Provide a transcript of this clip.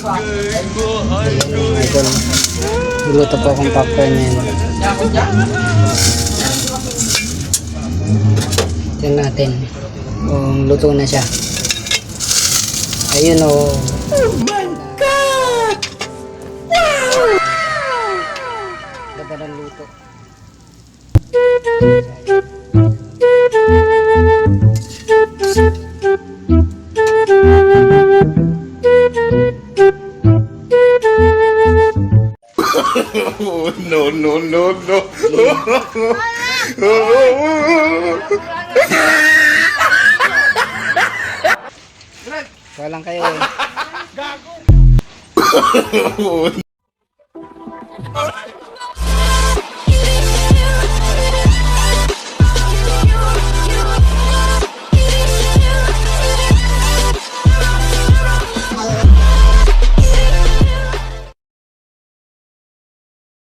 Ayan, idol. Niluto po akong popcorn ngayon. Tingnan natin kung luto na siya. Ayun o. Oh my God! Wow! Ganda ng luto. Oh, no, no, no, no. Walang kayo eh.